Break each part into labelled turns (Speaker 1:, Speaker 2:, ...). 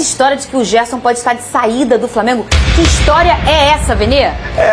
Speaker 1: História de que o Gerson pode estar de saída do Flamengo. Que história é essa, Vene?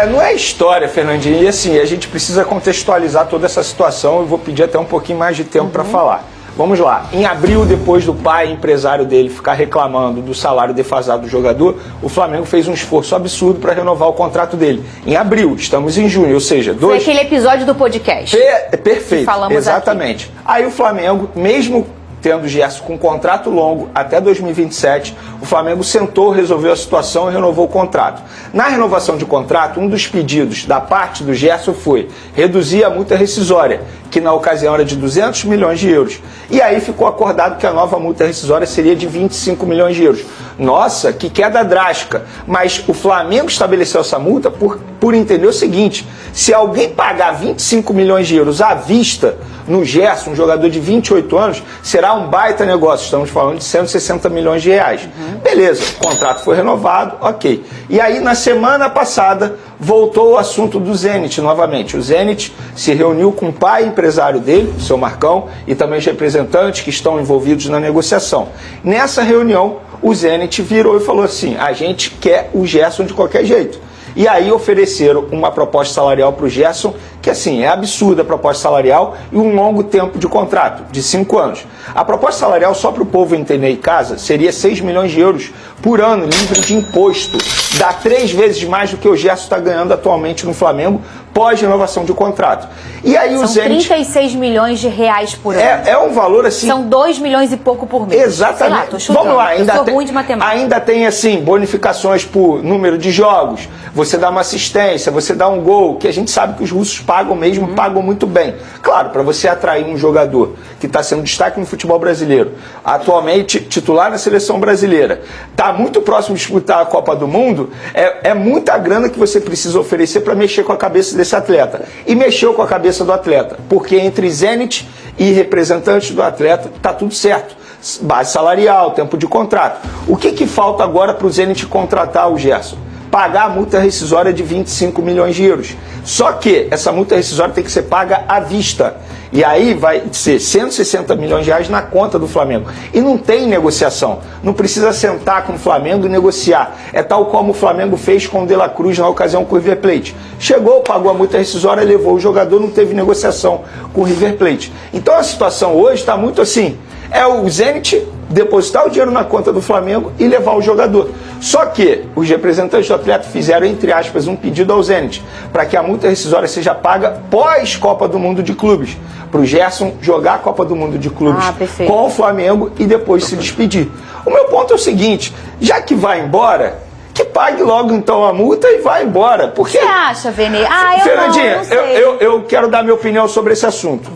Speaker 2: Não é história, Fernandinho. E assim, a gente precisa contextualizar toda essa situação. Eu vou pedir até um pouquinho mais de tempo para falar. Vamos lá. Em abril, depois do pai empresário dele ficar reclamando do salário defasado do jogador, o Flamengo fez um esforço absurdo para renovar o contrato dele. Em abril, estamos em junho, ou seja,
Speaker 1: Foi aquele episódio do podcast.
Speaker 2: Perfeito,
Speaker 1: falamos
Speaker 2: exatamente.
Speaker 1: Aqui.
Speaker 2: Aí o Flamengo, mesmo tendo o Gerson com um contrato longo até 2027, o Flamengo sentou, resolveu a situação e renovou o contrato. Na renovação de contrato, um dos pedidos da parte do Gerson foi reduzir a multa rescisória, que na ocasião era de 200 milhões de euros. E aí ficou acordado que a nova multa rescisória seria de 25 milhões de euros. Nossa, que queda drástica. Mas o Flamengo estabeleceu essa multa por entender o seguinte: se alguém pagar 25 milhões de euros à vista no Gerson, um jogador de 28 anos, será um baita negócio. Estamos falando de 160 milhões de reais. Beleza, o contrato foi renovado, ok. E aí, na semana passada, voltou o assunto do Zenit novamente. O Zenit se reuniu com o pai empresário dele, o seu Marcão, e também os representantes que estão envolvidos na negociação. Nessa reunião, o Zenit virou e falou assim: a gente quer o Gerson de qualquer jeito. E aí ofereceram uma proposta salarial para o Gerson, que assim, é absurda a proposta salarial, e um longo tempo de contrato, de 5 anos. A proposta salarial, só para o povo entender em casa, seria 6 milhões de euros por ano, livre de imposto. Dá 3 vezes mais do que o Gerson está ganhando atualmente no Flamengo, pós-renovação de contrato. E aí
Speaker 1: São
Speaker 2: o Zenit...
Speaker 1: 36 milhões de reais por ano.
Speaker 2: É um valor assim...
Speaker 1: São 2 milhões e pouco por mês.
Speaker 2: Exatamente.
Speaker 1: Sei lá, tô chutando.
Speaker 2: Vamos lá,
Speaker 1: eu sou ruim de matemática.
Speaker 2: Ainda tem assim, bonificações por número de jogos, você dá uma assistência, você dá um gol, que a gente sabe que os russos pagam mesmo, pagam muito bem. Claro, para você atrair um jogador que está sendo destaque no futebol brasileiro, atualmente titular na seleção brasileira, está muito próximo de disputar a Copa do Mundo, é muita grana que você precisa oferecer para mexer com a cabeça desse atleta. E mexeu com a cabeça do atleta, porque entre Zenit e representantes do atleta está tudo certo. Base salarial, tempo de contrato. O que falta agora para o Zenit contratar o Gerson? Pagar a multa rescisória de 25 milhões de euros. Só que essa multa rescisória tem que ser paga à vista. E aí vai ser 160 milhões de reais na conta do Flamengo. E não tem negociação. Não precisa sentar com o Flamengo e negociar. É tal como o Flamengo fez com o De La Cruz na ocasião com o River Plate. Chegou, pagou a multa rescisória, levou o jogador, não teve negociação com o River Plate. Então a situação hoje está muito assim. É o Zenit depositar o dinheiro na conta do Flamengo e levar o jogador. Só que os representantes do atleta fizeram, entre aspas, um pedido ao Zenit para que a multa rescisória seja paga pós-Copa do Mundo de Clubes, para o Gerson jogar a Copa do Mundo de Clubes com o Flamengo e depois se despedir. O meu ponto é o seguinte: já que vai embora, que pague logo então a multa e vá embora. Porque...
Speaker 1: O que você acha, Vene?
Speaker 2: Fernandinha,
Speaker 1: não sei.
Speaker 2: eu quero dar minha opinião sobre esse assunto.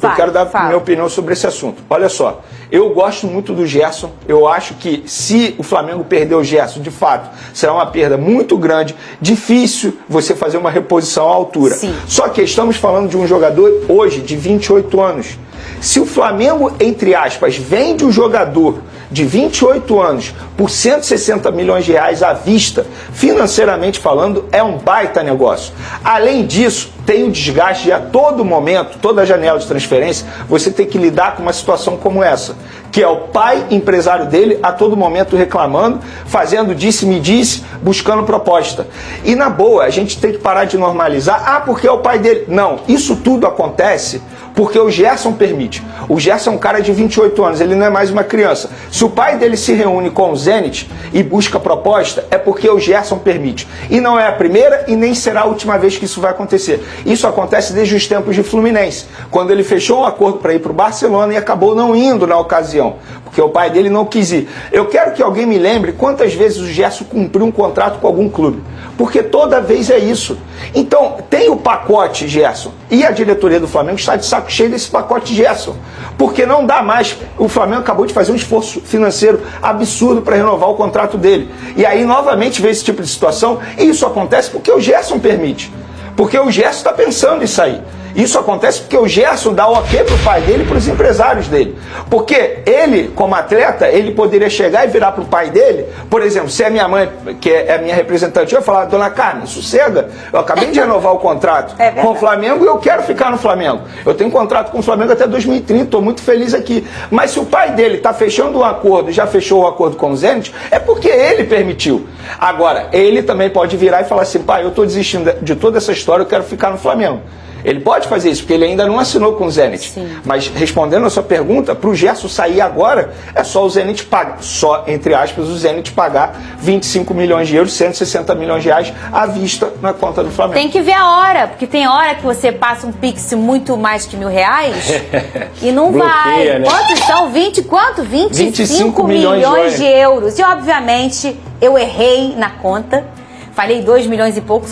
Speaker 2: Minha opinião sobre esse assunto. Olha só, eu gosto muito do Gerson. Eu acho que se o Flamengo perder o Gerson, de fato, será uma perda muito grande. Difícil você fazer uma reposição à altura.
Speaker 1: Sim.
Speaker 2: Só que estamos falando de um jogador hoje de 28 anos. Se o Flamengo, entre aspas, vende um jogador de 28 anos por 160 milhões de reais à vista, financeiramente falando, é um baita negócio. Além disso, tem o desgaste de a todo momento, toda janela de transferência, você tem que lidar com uma situação como essa, que é o pai empresário dele a todo momento reclamando, fazendo disse-me-disse, buscando proposta. E na boa, a gente tem que parar de normalizar, porque é o pai dele. Não, isso tudo acontece porque o Gerson permite. O Gerson é um cara de 28 anos, ele não é mais uma criança. Se o pai dele se reúne com o Zenit e busca proposta, é porque o Gerson permite. E não é a primeira e nem será a última vez que isso vai acontecer. Isso acontece desde os tempos de Fluminense, quando ele fechou um acordo para ir para o Barcelona e acabou não indo na ocasião, porque o pai dele não quis ir. Eu quero que alguém me lembre quantas vezes o Gerson cumpriu um contrato com algum clube, porque toda vez é isso. Então, tem o pacote Gerson, e a diretoria do Flamengo está de saco cheio desse pacote Gerson, porque não dá mais. O Flamengo acabou de fazer um esforço financeiro absurdo para renovar o contrato dele, e aí novamente vê esse tipo de situação, e isso acontece porque o Gerson permite, porque o Gerson está pensando em sair. Isso acontece porque o Gerson dá o ok pro pai dele e pros empresários dele. Porque ele, como atleta, ele poderia chegar e virar pro pai dele, por exemplo, se é minha mãe, que é a minha representante, eu ia falar, dona Carmen, sossega, eu acabei de renovar o contrato com o Flamengo e eu quero ficar no Flamengo. Eu tenho contrato com o Flamengo até 2030, estou muito feliz aqui. Mas se o pai dele está fechando um acordo, já fechou o acordo com o Zenit, é porque ele permitiu. Agora, ele também pode virar e falar assim, pai, eu estou desistindo de toda essa história, eu quero ficar no Flamengo. Ele pode fazer isso, porque ele ainda não assinou com o Zenit.
Speaker 1: Sim.
Speaker 2: Mas respondendo a sua pergunta, para o Gerson sair agora, é só o Zenit pagar. Só, entre aspas, o Zenit pagar 25 milhões de euros, 160 milhões de reais à vista na conta do Flamengo.
Speaker 1: Tem que ver a hora, porque tem hora que você passa um Pix muito mais que R$1.000 e não vai.
Speaker 3: Bloqueia, né?
Speaker 1: Quantos são? 20 quanto? 25 milhões de euros. E, obviamente, eu errei na conta. Falei 2 milhões e pouco,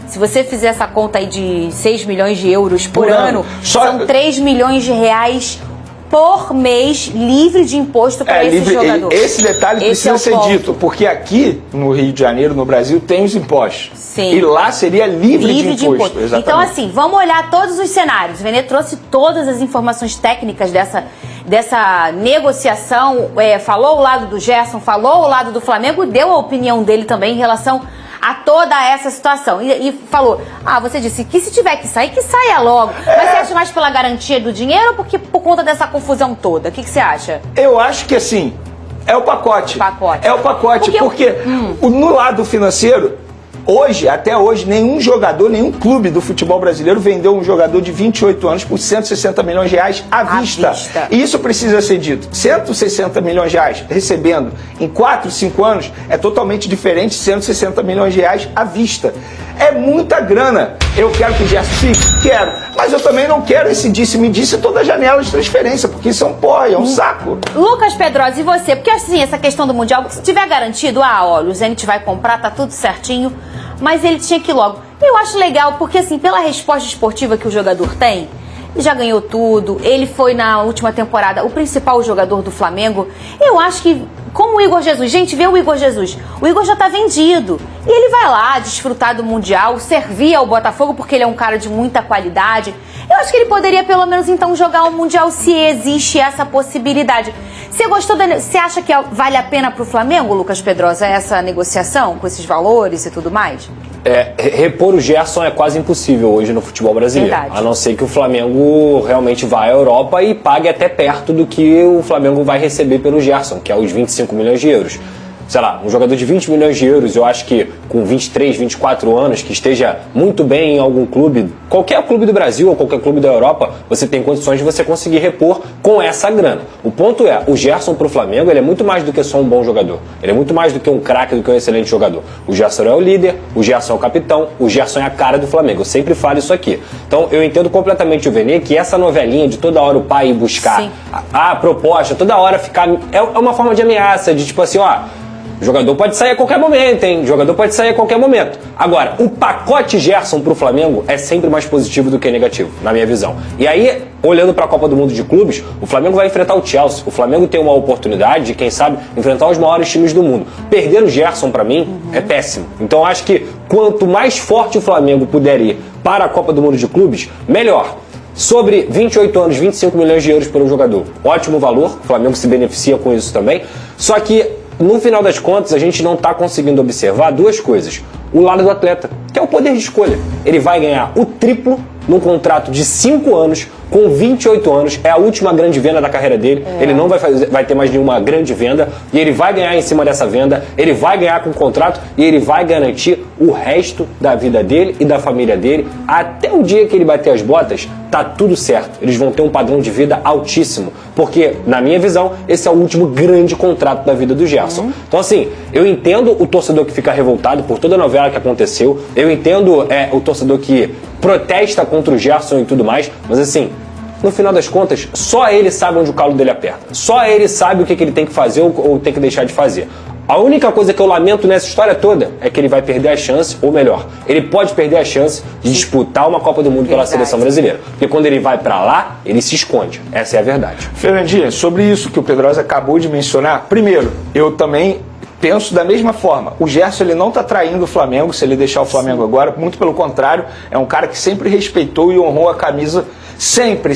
Speaker 1: se você fizer essa conta aí de 6 milhões de euros por ano, são 3 milhões de reais por mês livre de imposto para esse jogador.
Speaker 2: Esse detalhe precisa ser dito, porque aqui no Rio de Janeiro, no Brasil, tem os impostos.
Speaker 1: Sim.
Speaker 2: E lá seria livre de imposto. Exatamente.
Speaker 1: Então, assim, vamos olhar todos os cenários. O Vene trouxe todas as informações técnicas dessa negociação, falou o lado do Gerson, falou o lado do Flamengo, deu a opinião dele também em relação a toda essa situação. E falou, você disse que se tiver que saia logo. Mas você acha mais pela garantia do dinheiro ou porque por conta dessa confusão toda? O que você acha?
Speaker 2: Eu acho que assim, é o pacote. É o pacote, porque no lado financeiro, até hoje, nenhum jogador, nenhum clube do futebol brasileiro vendeu um jogador de 28 anos por 160 milhões de reais à vista. E isso precisa ser dito. 160 milhões de reais recebendo em 4, 5 anos é totalmente diferente de 160 milhões de reais à vista. É muita grana. Eu quero que o Gerson fique? Quero. Mas eu também não quero esse disse-me-disse toda a janela de transferência, porque isso é um porra, é um saco.
Speaker 1: Lucas Pedrosa, e você? Porque assim, essa questão do Mundial, se tiver garantido, olha, o Zenit vai comprar, tá tudo certinho, mas ele tinha que ir logo. Eu acho legal, porque assim, pela resposta esportiva que o jogador tem, ele já ganhou tudo, ele foi na última temporada o principal jogador do Flamengo. Eu acho que, como o Igor Jesus, gente, vê o Igor Jesus, o Igor já tá vendido. E ele vai lá desfrutar do Mundial, servir ao Botafogo, porque ele é um cara de muita qualidade. Eu acho que ele poderia pelo menos então jogar o Mundial, se existe essa possibilidade. Você gostou você acha que vale a pena pro Flamengo, Lucas Pedrosa, essa negociação com esses valores e tudo mais?
Speaker 3: Repor o Gerson é quase impossível hoje no futebol brasileiro.
Speaker 1: Verdade.
Speaker 3: A não ser que o Flamengo realmente vá à Europa e pague até perto do que o Flamengo vai receber pelo Gerson, que é os 25 milhões de euros. Sei lá, um jogador de 20 milhões de euros, eu acho que com 23, 24 anos, que esteja muito bem em algum clube, qualquer clube do Brasil ou qualquer clube da Europa, você tem condições de você conseguir repor com essa grana. O ponto é, o Gerson pro Flamengo, ele é muito mais do que só um bom jogador. Ele é muito mais do que um craque, do que um excelente jogador. O Gerson é o líder, o Gerson é o capitão, o Gerson é a cara do Flamengo. Eu sempre falo isso aqui. Então, eu entendo completamente o Vene, que essa novelinha de toda hora o pai ir buscar a proposta, toda hora ficar... É uma forma de ameaça, de tipo assim, o jogador pode sair a qualquer momento, hein? O jogador pode sair a qualquer momento. Agora, o pacote Gerson pro Flamengo é sempre mais positivo do que negativo, na minha visão. E aí, olhando para a Copa do Mundo de Clubes, o Flamengo vai enfrentar o Chelsea. O Flamengo tem uma oportunidade de, quem sabe, enfrentar os maiores times do mundo. Perder o Gerson, para mim, é péssimo. Então, acho que quanto mais forte o Flamengo puder ir para a Copa do Mundo de Clubes, melhor. Sobre 28 anos, 25 milhões de euros pelo jogador. Ótimo valor, o Flamengo se beneficia com isso também. Só que, no final das contas, a gente não está conseguindo observar duas coisas. O lado do atleta, que é o poder de escolha. Ele vai ganhar o triplo num contrato de 5 anos, com 28 anos, é a última grande venda da carreira dele. Ele não vai ter mais nenhuma grande venda, e ele vai ganhar em cima dessa venda, ele vai ganhar com o contrato, e ele vai garantir o resto da vida dele e da família dele. Até o dia que ele bater as botas, tá tudo certo. Eles vão ter um padrão de vida altíssimo, porque, na minha visão, esse é o último grande contrato da vida do Gerson. Então, assim, eu entendo o torcedor que fica revoltado por toda a novela que aconteceu, eu entendo o torcedor que protesta contra o Gerson e tudo mais, mas assim, no final das contas, só ele sabe onde o calo dele aperta. Só ele sabe o que ele tem que fazer ou tem que deixar de fazer. A única coisa que eu lamento nessa história toda é que ele vai perder a chance, ou melhor, ele pode perder a chance de disputar uma Copa do Mundo pela seleção brasileira. Porque quando ele vai pra lá, ele se esconde. Essa é a verdade.
Speaker 2: Fernandinha, sobre isso que o Pedrosa acabou de mencionar, primeiro, eu também penso da mesma forma. O Gerson, ele não está traindo o Flamengo se ele deixar o Flamengo agora, muito pelo contrário, é um cara que sempre respeitou e honrou a camisa, sempre,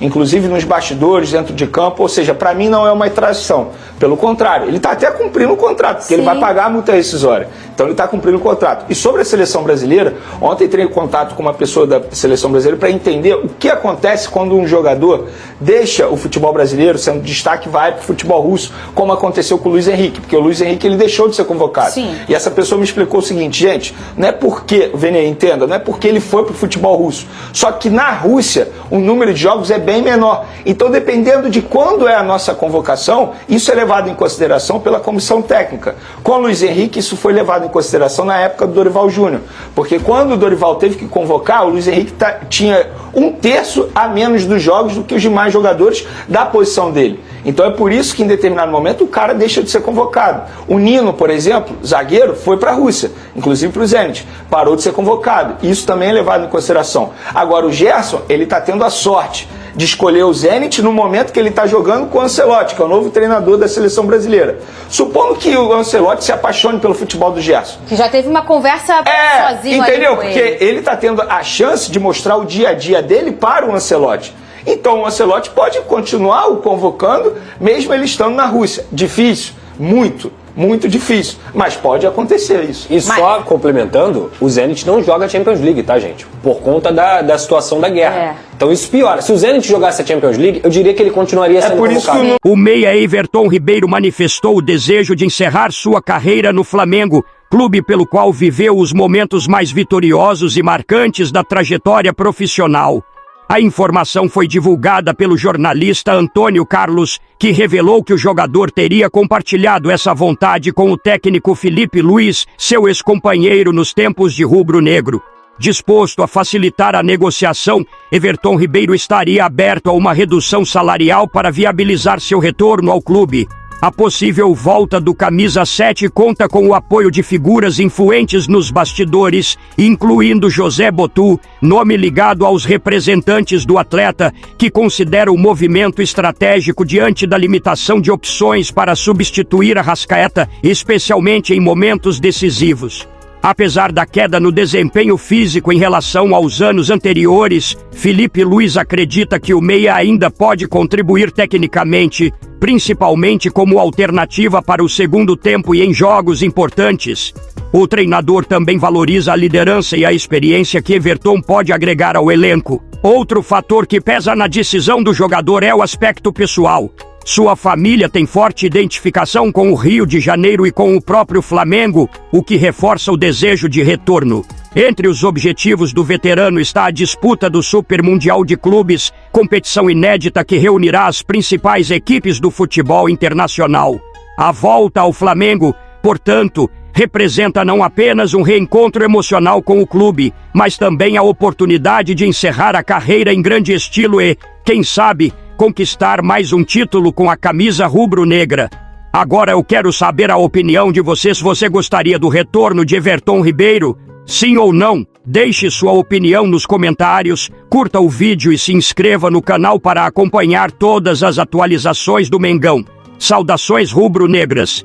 Speaker 2: inclusive nos bastidores, dentro de campo, ou seja, para mim não é uma traição, pelo contrário, ele está até cumprindo o contrato, porque ele vai pagar a multa rescisória, então ele está cumprindo o contrato. E sobre a seleção brasileira, ontem entrei em contato com uma pessoa da seleção brasileira para entender o que acontece quando um jogador deixa o futebol brasileiro, sendo destaque, vai para o futebol russo, como aconteceu com o Luiz Henrique, porque o Luiz Henrique ele deixou de ser convocado.
Speaker 1: Sim.
Speaker 2: E essa pessoa me explicou o seguinte, gente, não é porque, Vene, entenda, não é porque ele foi para o futebol russo, só que na Rússia o número de jogos é bem menor. Então, dependendo de quando é a nossa convocação, isso é levado em consideração pela comissão técnica. Com o Luiz Henrique, isso foi levado em consideração na época do Dorival Júnior, porque quando o Dorival teve que convocar, o Luiz Henrique tinha 1/3 a menos dos jogos do que os demais jogadores da posição dele. Então é por isso que em determinado momento o cara deixa de ser convocado. O Nino, por exemplo, zagueiro, foi para a Rússia, inclusive para o Zenit, parou de ser convocado. Isso também é levado em consideração. Agora o Gerson, ele está tendo a sorte de escolher o Zenit no momento que ele está jogando com o Ancelotti, que é o novo treinador da seleção brasileira. Supondo que o Ancelotti se apaixone pelo futebol do Gerson.
Speaker 1: Que já teve uma conversa sozinho,
Speaker 2: entendeu?
Speaker 1: ali com
Speaker 2: Porque ele está tendo a chance de mostrar o dia a dia dele para o Ancelotti. Então o Ancelotti pode continuar o convocando, mesmo ele estando na Rússia. Difícil, muito difícil, mas pode acontecer isso.
Speaker 3: E só complementando, o Zenit não joga a Champions League, tá, gente? Por conta da situação da guerra. Então isso piora. Se o Zenit jogasse a Champions League, eu diria que ele continuaria sendo convocado.
Speaker 4: O meia Everton Ribeiro manifestou o desejo de encerrar sua carreira no Flamengo, clube pelo qual viveu os momentos mais vitoriosos e marcantes da trajetória profissional. A informação foi divulgada pelo jornalista Antônio Carlos, que revelou que o jogador teria compartilhado essa vontade com o técnico Felipe Luiz, seu ex-companheiro nos tempos de rubro-negro. Disposto a facilitar a negociação, Everton Ribeiro estaria aberto a uma redução salarial para viabilizar seu retorno ao clube. A possível volta do camisa 7 conta com o apoio de figuras influentes nos bastidores, incluindo José Botu, nome ligado aos representantes do atleta, que considera o movimento estratégico diante da limitação de opções para substituir Arrascaeta, especialmente em momentos decisivos. Apesar da queda no desempenho físico em relação aos anos anteriores, Felipe Luiz acredita que o meia ainda pode contribuir tecnicamente, principalmente como alternativa para o segundo tempo e em jogos importantes. O treinador também valoriza a liderança e a experiência que Everton pode agregar ao elenco. Outro fator que pesa na decisão do jogador é o aspecto pessoal. Sua família tem forte identificação com o Rio de Janeiro e com o próprio Flamengo, o que reforça o desejo de retorno. Entre os objetivos do veterano está a disputa do Super Mundial de Clubes, competição inédita que reunirá as principais equipes do futebol internacional. A volta ao Flamengo, portanto, representa não apenas um reencontro emocional com o clube, mas também a oportunidade de encerrar a carreira em grande estilo e, quem sabe, conquistar mais um título com a camisa rubro-negra. Agora eu quero saber a opinião de vocês. Você gostaria do retorno de Everton Ribeiro? Sim ou não? Deixe sua opinião nos comentários, curta o vídeo e se inscreva no canal para acompanhar todas as atualizações do Mengão. Saudações rubro-negras!